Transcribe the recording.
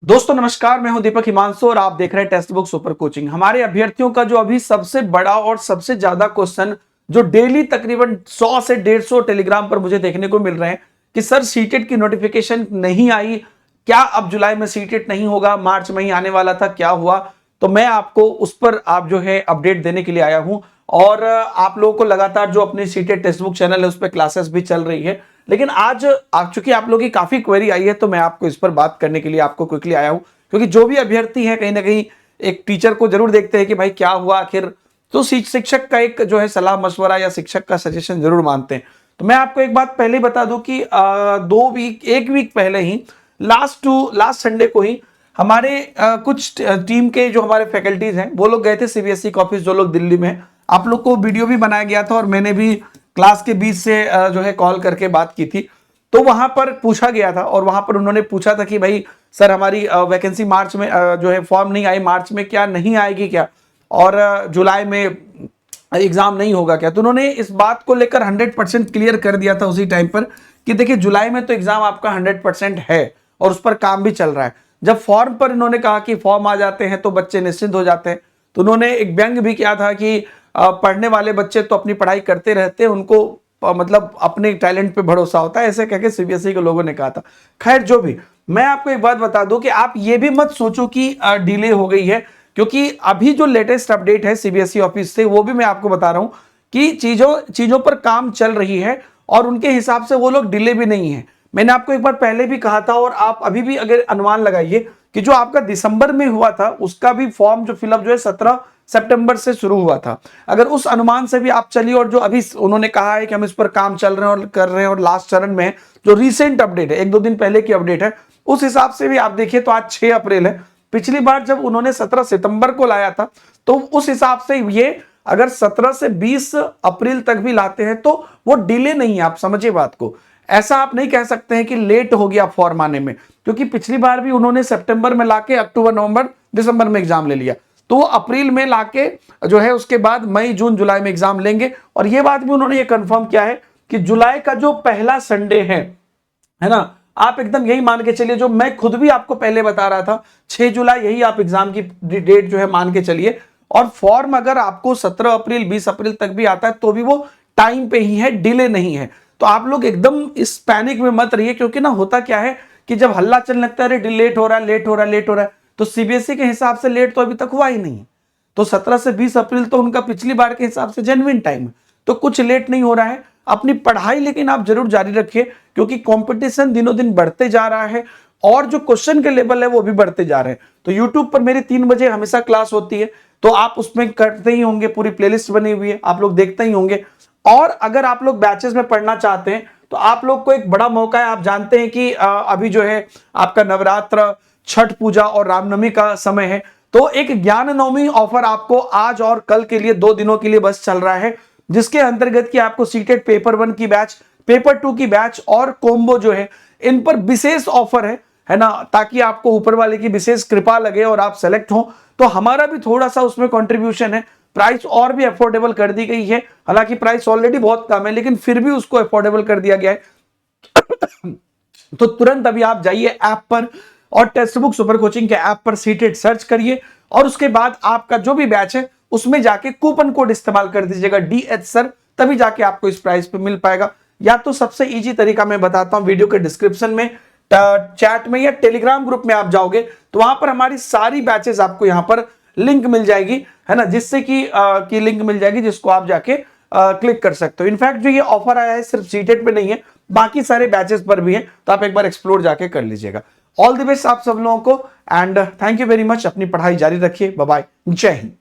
दोस्तों नमस्कार, मैं हूं दीपक हिमांशु और आप देख रहे हैं टेक्स्ट बुक सुपर कोचिंग। हमारे अभ्यर्थियों का जो अभी सबसे बड़ा और सबसे ज्यादा क्वेश्चन जो डेली तकरीबन 100 से 150 टेलीग्राम पर मुझे देखने को मिल रहे हैं कि सर सीटेट की नोटिफिकेशन नहीं आई, क्या अब जुलाई में सीटेट नहीं होगा, मार्च में ही आने वाला था, क्या हुआ? तो मैं आपको उस पर आप जो है अपडेट देने के लिए आया हूं और आप लोगों को लगातार जो अपनी सीटेट टेक्स्ट बुक चैनल है उस पर क्लासेस भी चल रही है। लेकिन आज चूंकि आप लोगों की काफी क्वेरी आई है तो मैं आपको इस पर बात करने के लिए आपको क्विकली आया हूं, क्योंकि जो भी अभ्यर्थी है कहीं ना कहीं एक टीचर को जरूर देखते हैं कि भाई क्या हुआ आखिर, तो शिक्षक का एक जो है सलाह मशवरा या शिक्षक का सजेशन जरूर मानते हैं। तो मैं आपको एक बात पहले बता दूं कि एक वीक पहले ही लास्ट संडे को ही हमारे कुछ टीम के जो हमारे फैकल्टीज हैं वो लोग गए थे सीबीएसई का ऑफिस, जो लोग दिल्ली में हैं। आप लोग को वीडियो भी बनाया गया था और मैंने भी क्लास के बीच से जो है कॉल करके बात की थी। तो वहां पर पूछा गया था और वहां पर उन्होंने पूछा था कि भाई सर हमारी वैकेंसी मार्च में जो है फॉर्म नहीं आई, मार्च में क्या नहीं आएगी क्या, और जुलाई में एग्जाम नहीं होगा क्या? तो उन्होंने इस बात को लेकर 100% क्लियर कर दिया था उसी टाइम पर कि देखिए जुलाई में तो एग्जाम आपका 100% है और उस पर काम भी चल रहा है। जब फॉर्म पर इन्होंने कहा कि फॉर्म आ जाते हैं तो बच्चे निश्चिंत हो जाते हैं, तो उन्होंने एक व्यंग भी किया था कि पढ़ने वाले बच्चे तो अपनी पढ़ाई करते रहते हैं, उनको मतलब अपने टैलेंट पे भरोसा होता है, ऐसे कहकर सीबीएसई के लोगों ने कहा था। खैर जो भी, मैं आपको एक बात बता दूं कि आप ये भी मत सोचो कि डिले हो गई है, क्योंकि अभी जो लेटेस्ट अपडेट है सीबीएसई ऑफिस से वो भी मैं आपको बता रहा हूं कि चीजों पर काम चल रही है और उनके हिसाब से वो लोग डिले भी नहीं है। मैंने आपको एक बार पहले भी कहा था और आप अभी भी अगर अनुमान लगाइए कि जो आपका दिसंबर में हुआ था उसका भी फॉर्म जो फिलअप जो है 17 सितंबर से शुरू हुआ था। अगर उस अनुमान से भी आप चलिए और जो अभी उन्होंने कहा है कि हम इस पर काम चल रहे हैं और कर रहे हैं और लास्ट चरण में जो रिसेंट अपडेट है, 1-2 दिन पहले की अपडेट है, उस हिसाब से भी आप देखिए तो आज 6 अप्रैल है। पिछली बार जब उन्होंने 17 सितंबर को लाया था तो उस हिसाब से ये अगर 17 से 20 अप्रैल तक भी लाते हैं तो वो डिले नहीं है। आप समझिए बात को, ऐसा आप नहीं कह सकते हैं कि लेट हो गया फॉर्म आने में, क्योंकि पिछली बार भी उन्होंने सितंबर में लाके अक्टूबर नवंबर दिसंबर में एग्जाम ले लिया, तो वो अप्रैल में लाके जो है उसके बाद मई जून जुलाई में एग्जाम लेंगे। और ये बात भी उन्होंने ये कंफर्म किया है कि जुलाई का जो पहला संडे है ना, आप एकदम यही मान के चलिए, जो मैं खुद भी आपको पहले बता रहा था 6 जुलाई यही आप एग्जाम की डेट जो है मान के चलिए। और फॉर्म अगर आपको 17 अप्रैल 20 अप्रैल तक भी आता है तो भी वो टाइम पे ही है, डिले नहीं है। तो आप लोग एकदम इस पैनिक में मत रहिए, क्योंकि ना होता क्या है कि जब हल्ला चलने लगता है अरे लेट हो रहा है लेट हो रहा है लेट हो रहा है, तो सीबीएसई के हिसाब से लेट तो अभी तक हुआ ही नहीं। तो 17 से 20 अप्रैल तो उनका पिछली बार के हिसाब से जेन्युइन टाइम है, तो कुछ लेट नहीं हो रहा है। अपनी पढ़ाई लेकिन आप जरूर जारी रखिए, क्योंकि कंपटीशन दिनों दिन बढ़ते जा रहा है और जो क्वेश्चन के लेवल है वो भी बढ़ते जा रहे हैं। तो यूट्यूब पर मेरी 3 बजे हमेशा क्लास होती है, तो आप उसमें करते ही होंगे, पूरी प्लेलिस्ट बनी हुई है, आप लोग देखते ही होंगे। और अगर आप लोग बैचेस में पढ़ना चाहते हैं तो आप लोग को एक बड़ा मौका है। आप जानते हैं कि अभी जो है आपका नवरात्र, छठ पूजा और रामनवमी का समय है, तो एक ज्ञान नवमी ऑफर आपको आज और कल के लिए 2 दिनों के लिए बस चल रहा है, जिसके अंतर्गत कि आपको सीटेट पेपर 1 की बैच, पेपर 2 की बैच और कोम्बो जो है इन पर विशेष ऑफर है ना, ताकि आपको ऊपर वाले की विशेष कृपा लगे और आप सेलेक्ट हो। तो हमारा भी थोड़ा सा उसमें कंट्रीब्यूशन है, प्राइस और भी अफोर्डेबल कर दी गई है। हालांकि प्राइस ऑलरेडी बहुत कम है लेकिन फिर भी उसको अफोर्डेबल कर दिया गया है। तो तुरंत अभी आप जाइए ऐप पर और टेक्स्ट बुक सुपर कोचिंग के ऐप पर सीटेट सर्च करिए और उसके बाद आपका जो भी बैच है उसमें जाके कूपन कोड इस्तेमाल कर दीजिएगा DH सर, तभी जाके आपको इस प्राइस पे मिल पाएगा। या तो सबसे इजी तरीका मैं बताता हूं, वीडियो के डिस्क्रिप्शन में चैट में या टेलीग्राम ग्रुप में आप जाओगे तो वहां पर हमारी सारी बैचेस आपको यहां पर लिंक मिल जाएगी, है ना, जिससे कि लिंक मिल जाएगी जिसको आप जाके क्लिक कर सकते हो। इनफैक्ट जो ये ऑफर आया है सिर्फ सीटेट पे नहीं है, बाकी सारे बैचेस पर भी है, तो आप एक बार एक्सप्लोर जाके कर लीजिएगा। ऑल द बेस्ट आप सब लोगों को and thank you very much. अपनी पढ़ाई जारी रखिए। बाय बाय, जय हिंद।